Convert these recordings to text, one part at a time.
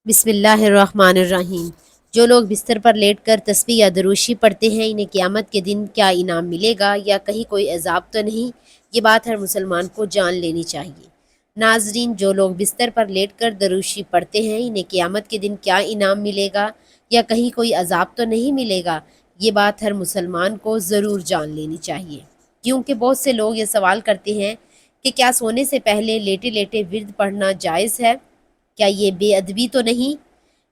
بسم اللہ الرحمن الرحیم۔ جو لوگ بستر پر لیٹ کر تسبیح یا دروشی پڑھتے ہیں انہیں قیامت کے دن کیا انعام ملے گا یا کہیں کوئی عذاب تو نہیں، یہ بات ہر مسلمان کو جان لینی چاہیے۔ ناظرین، جو لوگ بستر پر لیٹ کر دروشی پڑھتے ہیں انہیں قیامت کے دن کیا انعام ملے گا یا کہیں کوئی عذاب تو نہیں ملے گا، یہ بات ہر مسلمان کو ضرور جان لینی چاہیے، کیونکہ بہت سے لوگ یہ سوال کرتے ہیں کہ کیا سونے سے پہلے لیٹے لیٹے ورد پڑھنا جائز ہے؟ کیا یہ بے ادبی تو نہیں؟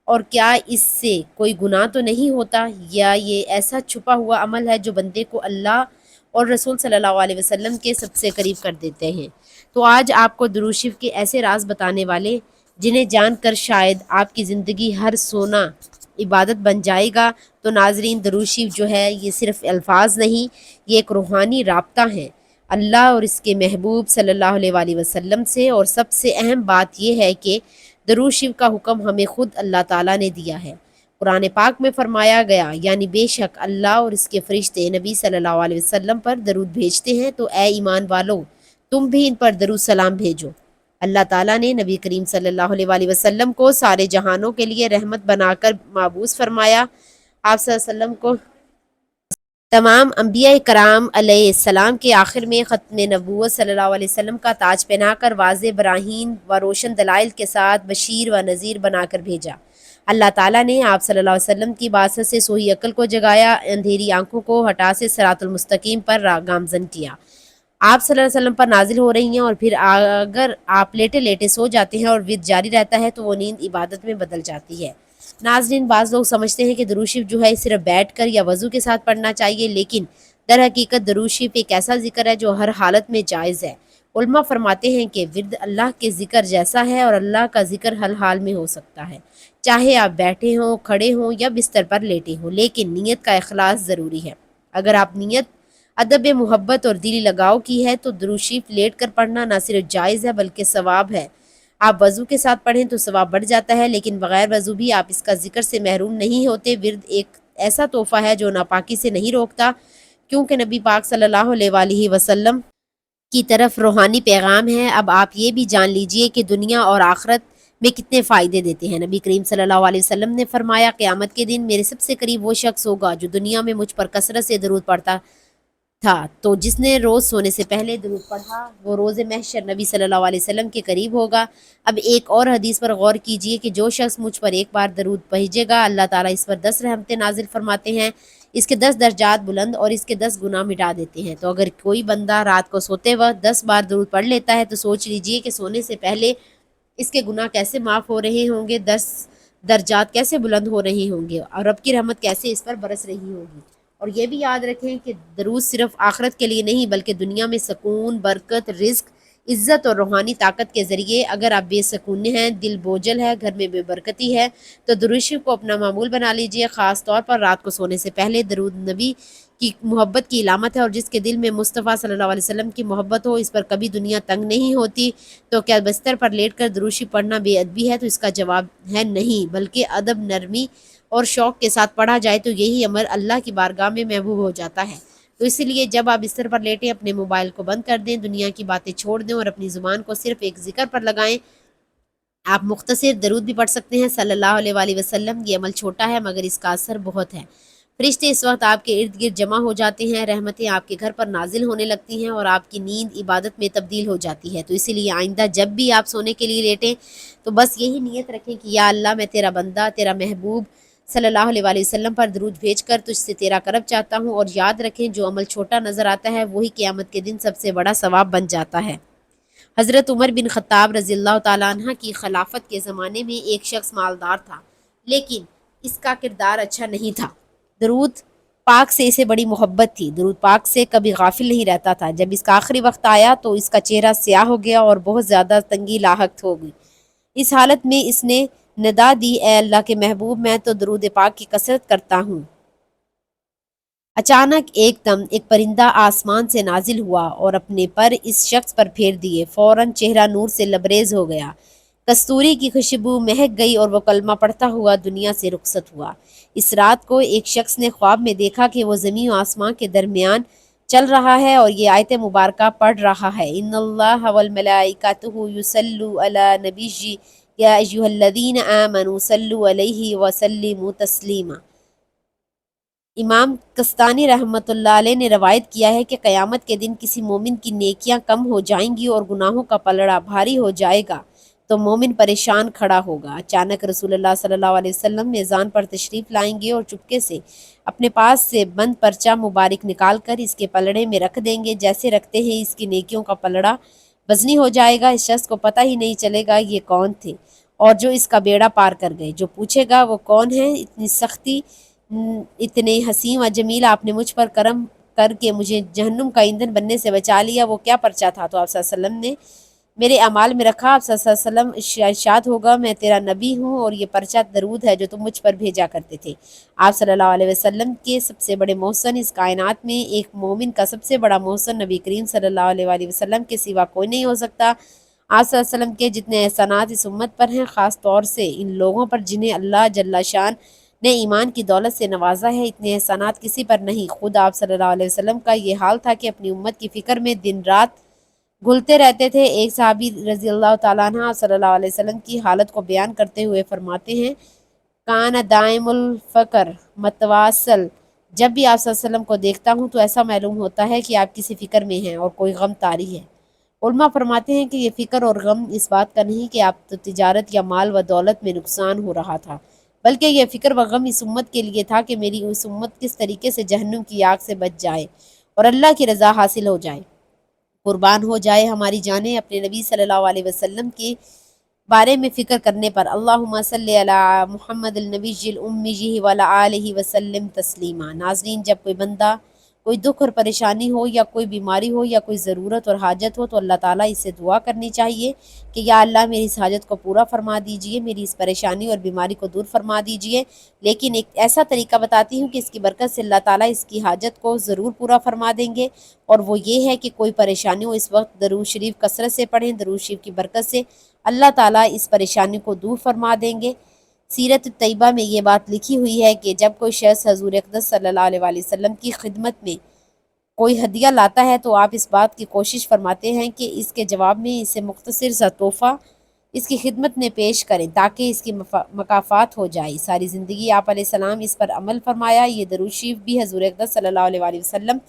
اور کیا اس سے کوئی گناہ تو نہیں ہوتا؟ یا یہ ایسا چھپا ہوا عمل ہے جو بندے کو اللہ اور رسول صلی اللہ علیہ وسلم کے سب سے قریب کر دیتے ہیں؟ تو آج آپ کو درود شریف کے ایسے راز بتانے والے جنہیں جان کر شاید آپ کی زندگی ہر سونا عبادت بن جائے گا۔ تو ناظرین، درود شریف جو ہے یہ صرف الفاظ نہیں، یہ ایک روحانی رابطہ ہے اللہ اور اس کے محبوب صلی اللہ علیہ وآلہ وسلم سے۔ اور سب سے اہم بات یہ ہے کہ درود شریف کا حکم ہمیں خود اللہ تعالیٰ نے دیا ہے۔ قرآن پاک میں فرمایا گیا، یعنی بے شک اللہ اور اس کے فرشتے نبی صلی اللہ علیہ وسلم پر درود بھیجتے ہیں، تو اے ایمان والو تم بھی ان پر درود سلام بھیجو۔ اللہ تعالیٰ نے نبی کریم صلی اللہ علیہ وآلہ وسلم کو سارے جہانوں کے لیے رحمت بنا کر مبعوث فرمایا۔ آپ صلی اللہ علیہ وسلم کو تمام انبیاء کرام علیہ السلام کے آخر میں ختم نبوت صلی اللہ علیہ وسلم کا تاج پہنا کر واضح براہین و روشن دلائل کے ساتھ بشیر و نذیر بنا کر بھیجا۔ اللہ تعالیٰ نے آپ صلی اللہ علیہ وسلم کی باسط سے سوئی عقل کو جگایا، اندھیری آنکھوں کو ہٹا سے صراط المستقیم پر گامزن کیا۔ آپ صلی اللہ علیہ وسلم پر نازل ہو رہی ہیں، اور پھر اگر آپ لیٹے لیٹے سو جاتے ہیں اور ورد جاری رہتا ہے تو وہ نیند عبادت میں بدل جاتی ہے۔ ناظرین، بعض لوگ سمجھتے ہیں کہ درود شریف جو ہے صرف بیٹھ کر یا وضو کے ساتھ پڑھنا چاہیے، لیکن در حقیقت درود شریف ایک ایسا ذکر ہے جو ہر حالت میں جائز ہے۔ علماء فرماتے ہیں کہ ورد اللہ کے ذکر جیسا ہے اور اللہ کا ذکر ہر حال میں ہو سکتا ہے، چاہے آپ بیٹھے ہوں، کھڑے ہوں یا بستر پر لیٹے ہوں، لیکن نیت کا اخلاص ضروری ہے۔ اگر آپ نیت ادب محبت اور دلی لگاؤ کی ہے تو درود شریف لیٹ کر پڑھنا نہ صرف جائز ہے بلکہ ثواب ہے۔ آپ وضو کے ساتھ پڑھیں تو ثواب بڑھ جاتا ہے، لیکن بغیر وضو بھی آپ اس کا ذکر سے محروم نہیں ہوتے۔ ورد ایک ایسا تحفہ ہے جو ناپاکی سے نہیں روکتا، کیونکہ نبی پاک صلی اللہ علیہ وآلہ وسلم کی طرف روحانی پیغام ہے۔ اب آپ یہ بھی جان لیجئے کہ دنیا اور آخرت میں کتنے فائدے دیتے ہیں۔ نبی کریم صلی اللہ علیہ وسلم نے فرمایا، قیامت کے دن میرے سب سے قریب وہ شخص ہوگا جو دنیا میں مجھ پر کثرت سے درود پڑھتا تھا، تو جس نے روز سونے سے پہلے درود پڑھا وہ روز محشر نبی صلی اللہ علیہ وسلم کے قریب ہوگا۔ اب ایک اور حدیث پر غور کیجئے کہ جو شخص مجھ پر ایک بار درود بھیجے گا، اللہ تعالیٰ اس پر 10 رحمتیں نازل فرماتے ہیں، اس کے 10 درجات بلند اور اس کے 10 گناہ مٹا دیتے ہیں۔ تو اگر کوئی بندہ رات کو سوتے وقت 10 بار درود پڑھ لیتا ہے تو سوچ لیجئے کہ سونے سے پہلے اس کے گناہ کیسے معاف ہو رہے ہوں گے، 10 درجات کیسے بلند ہو رہے ہوں گے، اور رب کی رحمت کیسے اس پر برس رہی ہوگی۔ اور یہ بھی یاد رکھیں کہ درود صرف آخرت کے لیے نہیں بلکہ دنیا میں سکون، برکت، رزق، عزت اور روحانی طاقت کے ذریعے۔ اگر آپ بے سکون ہیں، دل بوجھل ہے، گھر میں بے برکتی ہے، تو درود شریف کو اپنا معمول بنا لیجئے۔ خاص طور پر رات کو سونے سے پہلے درود نبی کی محبت کی علامت ہے، اور جس کے دل میں مصطفیٰ صلی اللہ علیہ وسلم کی محبت ہو اس پر کبھی دنیا تنگ نہیں ہوتی۔ تو کیا بستر پر لیٹ کر درود شریف پڑھنا بے ادبی ہے؟ تو اس کا جواب ہے نہیں، بلکہ ادب، نرمی اور شوق کے ساتھ پڑھا جائے تو یہی عمل اللہ کی بارگاہ میں محبوب ہو جاتا ہے۔ تو اس لیے جب آپ بستر پر لیٹیں اپنے موبائل کو بند کر دیں، دنیا کی باتیں چھوڑ دیں اور اپنی زبان کو صرف ایک ذکر پر لگائیں۔ آپ مختصر درود بھی پڑھ سکتے ہیں صلی اللہ علیہ وآلہ وسلم۔ یہ عمل چھوٹا ہے مگر اس کا اثر بہت ہے۔ فرشتے اس وقت آپ کے ارد گرد جمع ہو جاتے ہیں، رحمتیں آپ کے گھر پر نازل ہونے لگتی ہیں اور آپ کی نیند عبادت میں تبدیل ہو جاتی ہے۔ تو اسی لیے آئندہ جب بھی آپ سونے کے لیے لیٹیں تو بس یہی نیت رکھیں کہ یا اللہ، میں تیرا بندہ، تیرا محبوب صلی اللہ علیہ وآلہ وسلم پر درود بھیج کر تجھ سے تیرا کرب چاہتا ہوں۔ اور یاد رکھیں جو عمل چھوٹا نظر آتا ہے وہی قیامت کے دن سب سے بڑا ثواب بن جاتا ہے۔ حضرت عمر بن خطاب رضی اللہ تعالیٰ عنہ کی خلافت کے زمانے میں ایک شخص مالدار تھا، لیکن اس کا کردار اچھا نہیں تھا۔ درود پاک سے اسے بڑی محبت تھی، درود پاک سے کبھی غافل نہیں رہتا تھا۔ جب اس کا آخری وقت آیا تو اس کا چہرہ سیاہ ہو گیا اور بہت زیادہ تنگی لاحق ہو گئی۔ اس حالت میں اس نے ندا دی، اے اللہ کے محبوب، میں تو درود پاک کی کثرت کرتا ہوں۔ اچانک ایک دم ایک پرندہ آسمان سے نازل ہوا اور اپنے پر اس شخص پر پھیر دیے، فوراً چہرہ نور سے لبریز ہو گیا، کستوری کی خوشبو مہک گئی اور وہ کلمہ پڑھتا ہوا دنیا سے رخصت ہوا۔ اس رات کو ایک شخص نے خواب میں دیکھا کہ وہ زمین و آسمان کے درمیان چل رہا ہے اور یہ آیت مبارکہ پڑھ رہا ہے، ان اللہ والملائکۃ یصلون علی نبی، या अय्युहल्लज़ीन आमनू सल्लु अलैहि वसल्लिमु तस्लीमा। इमाम कस्तानी रहमतुल्लाह अलैह ने रवायत किया है कि क़यामत के दिन किसी मोमिन की नेकियां कम हो जाएंगी और गुनाहों का पलड़ा भारी हो जाएगा तो मोमिन परेशान खड़ा होगा। अचानक रसूलुल्लाह सल्लल्लाहु अलैहि वसल्लम मेज़ान पर तशरीफ़ लाएंगे और चुपके से अपने पास से बंद पर्चा मुबारक निकाल कर इसके पलड़े में रख देंगे, जैसे रखते हैं इसकी नेकियों का पलड़ा वज़नी हो जाएगा। इस शख्स को पता ही नहीं चलेगा ये कौन थे और जो इसका बेड़ा पार कर गए। जो पूछेगा वो कौन है, इतनी सख्ती, इतने हसीन व जमील आपने मुझ पर करम करके मुझे जहन्नुम का ईंधन बनने से बचा लिया, वो क्या पर्चा था? तो आप सल्लल्लाहु अलैहि वसल्लम ने मेरे अमाल में रखा। आप सल्लल्लाहु अलैहि वसल्लम इरशाद होगा, मैं तेरा नबी हूँ और ये पर्चा दरूद है जो तुम मुझ पर भेजा करते थे। आप सल्लल्लाहु अलैहि वसल्लम के सबसे बड़े मोहसन इस कायनात में एक मोमिन का सबसे बड़ा मोहसन नबी करीम सल्लल्लाहु अलैहि वसल्लम के सिवा कोई नहीं हो सकता। आप सल्लल्लाहु अलैहि वसल्लम के जितने एहसानात इस उम्मत पर हैं, ख़ास तौर से इन लोगों पर जिन्हें अल्लाह जल्ला शान ने ईमान की दौलत से नवाजा है, इतने एहसानात किसी पर नहीं। खुद आप सल्लल्लाहु अलैहि वसल्लम का ये हाल था कि अपनी उम्मत की फ़िक्र में दिन रात घुलते रहते थे। एक सहाबी रज़ी अल्लाह तआला अन्हा सल्लल्लाहु अलैहि वसल्लम की हालत को बयान करते हुए फरमाते हैं, कान दाइमुल फ़क्र मतवासल, जब भी आप सल्लल्लाहु अलैहि वसल्लम को देखता हूँ तो ऐसा मालूम होता है कि आप किसी फ़िक्र में हैं और कोई गम तारी है। उलमा फरमाते हैं कि ये फ़िक्र और गम इस बात का नहीं कि आप तो तिजारत या माल व दौलत में नुकसान हो रहा था, बल्कि ये फ़िक्र व गम इस उम्मत के लिए था कि मेरी उस उम्मत किस तरीके से जहन्नुम की आग से बच जाए और अल्लाह की रज़ा हासिल हो जाए। कुर्बान हो जाए हमारी जानें अपने नबी सल्लल्लाहु अलैहि वसल्लम के बारे में फ़िक्र करने पर। अल्लाहुम्मा सल्लि अला मुहम्मदिल नबिय्यिल उम्मी व अला आलिहि वसल्लिम तस्लीमा। नाज़रीन, जब कोई बंदा कोई दुख और परेशानी हो या कोई बीमारी हो या कोई ज़रूरत और हाजत हो तो अल्लाह ताला इससे दुआ करनी चाहिए कि या अल्लाह मेरी इस हाजत को पूरा फरमा दीजिए, मेरी इस परेशानी और बीमारी को दूर फरमा दीजिए। लेकिन एक ऐसा तरीका बताती हूँ कि इसकी बरकत से अल्लाह ताला इसकी हाजत को ज़रूर पूरा फरमा देंगे, और वो ये है कि कोई परेशानी हो इस वक्त दरूद शरीफ कसरत से पढ़ें। दरूद शरीफ की बरकत से अल्लाह ताला इस परेशानी को दूर फरमा देंगे। सीरत तैयबा में ये बात लिखी हुई है कि जब कोई शख्स हज़ूर अक़दस सल्लल्लाहु अलैहि वसल्लम की खिदमत में कोई हदिया लाता है तो आप इस बात की कोशिश फरमाते हैं कि इसके जवाब में इसे मुख्तसर सा तोहफ़ा इसकी खिदमत में पेश करें ताकि इसकी मकाफ़ात हो जाए। सारी ज़िंदगी आप अलैहिस्सलाम इस पर अमल फरमाया। ये दरूद शरीफ भी हज़ूर अक़दस सल्लल्लाहु अलैहि वसल्लम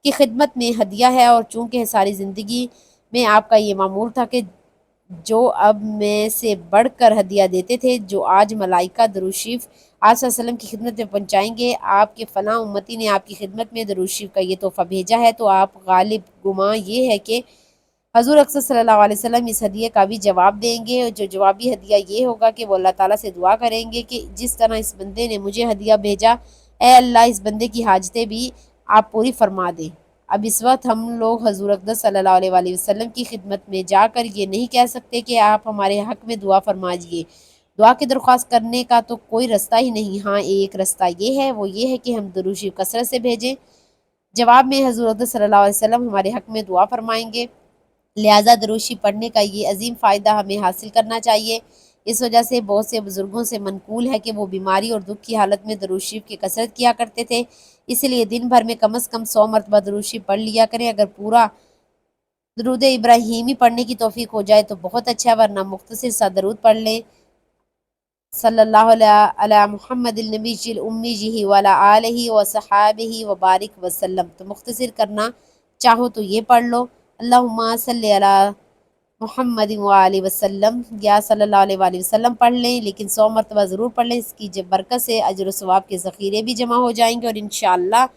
की खिदमत में हदिया है, और चूँकि सारी ज़िंदगी में आपका ये मामूल था कि जो अब में से बढ़कर हदिया देते थे, जो आज मलाइका दरूद शरीफ आप सल्लल्लाहु अलैहि वसल्लम की खिदमत में पहुँचाएँगे। आपके फ़लाँ उम्मती ने आपकी खिदमत में दरूद शरीफ का ये तोहफ़ा भेजा है, तो आप गालिब गुमां ये है कि हज़ूर अक़दस सल्लल्लाहु अलैहि वसल्लम इस हदिये का भी जवाब देंगे। जो जवाबी हदिया ये होगा कि वो अल्लाह ताला से दुआ करेंगे कि जिस तरह इस बंदे ने मुझे हदिया भेजा, ए अल्लाह इस बंदे की हाजतें भी आप पूरी फरमा दें। अब इस वक्त हम लोग हज़ूर अक़दस सल्लल्लाहु अलैहि वसल्लम की खिदमत में जाकर ये नहीं कह सकते कि आप हमारे हक़ में दुआ फरमाइए। दुआ की दरख्वास्त करने का तो कोई रास्ता ही नहीं। हाँ, एक रास्ता ये है, वो ये है कि हम दरूद शरीफ कसरत से भेजें। जवाब में हज़ूर अक़दस सल्लल्लाहु अलैहि वसल्लम हमारे हक़ में दुआ फरमाएँगे। लिहाजा दरूद शरीफ पढ़ने का ये अजीम फ़ायदा हमें हासिल करना चाहिए। इस वजह से बहुत से बुज़ुर्गों से मनकूल है कि वो बीमारी और दुख की हालत में दरूद शरीफ की कसरत किया करते थे। इसलिए दिन भर में कम से कम 100 मरतबा दरूद शरीफ पढ़ लिया करें। अगर पूरा दरूद इब्राहीमी पढ़ने की तौफ़ीक हो जाए तो बहुत अच्छा, वरना मुख्तसर सा दरूद पढ़ लें। सल्लल्लाहु अला मुहम्मदिल नबिय्यिल उम्मी व अला आलिहि व सहाबिहि व बारिक वसल्लम। तो मुख्तसर करना चाहो तो ये पढ़ लो, अल्लाहुम्मा सल्लि अला मुहम्मद व आलि वसल्लम, या सल्लल्लाहु अलैहि वसल्लम पढ़ लें, लेकिन 100 मरतबा ज़रूर पढ़ लें। इसकी जब बरकत से अजर व सवाब के ज़ख़ीरे भी जमा हो जाएंगे और इंशाअल्लाह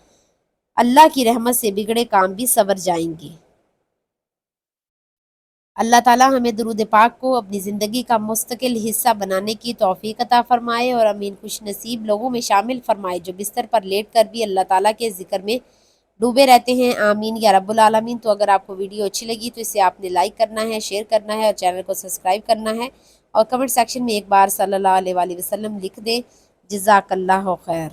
अल्लाह की रहमत से बिगड़े काम भी सवर जाएंगे। अल्लाह ताला हमें दरूद पाक को अपनी ज़िंदगी का मुस्तकिल हिस्सा बनाने की तौफ़ीक अता फ़रमाए और अमीन खुश नसीब लोगों में शामिल फ़रमाए जो बिस्तर पर लेट कर भी अल्लाह ताला के ज़िक्र में डूबे रहते हैं। आमीन या रब्बुल आलमीन। तो अगर आपको वीडियो अच्छी लगी तो इसे आपने लाइक करना है, शेयर करना है और चैनल को सब्सक्राइब करना है, और कमेंट सेक्शन में एक बार सल्लल्लाहु अलैहि वसल्लम लिख दें। जज़ाकल्लाहु खैर।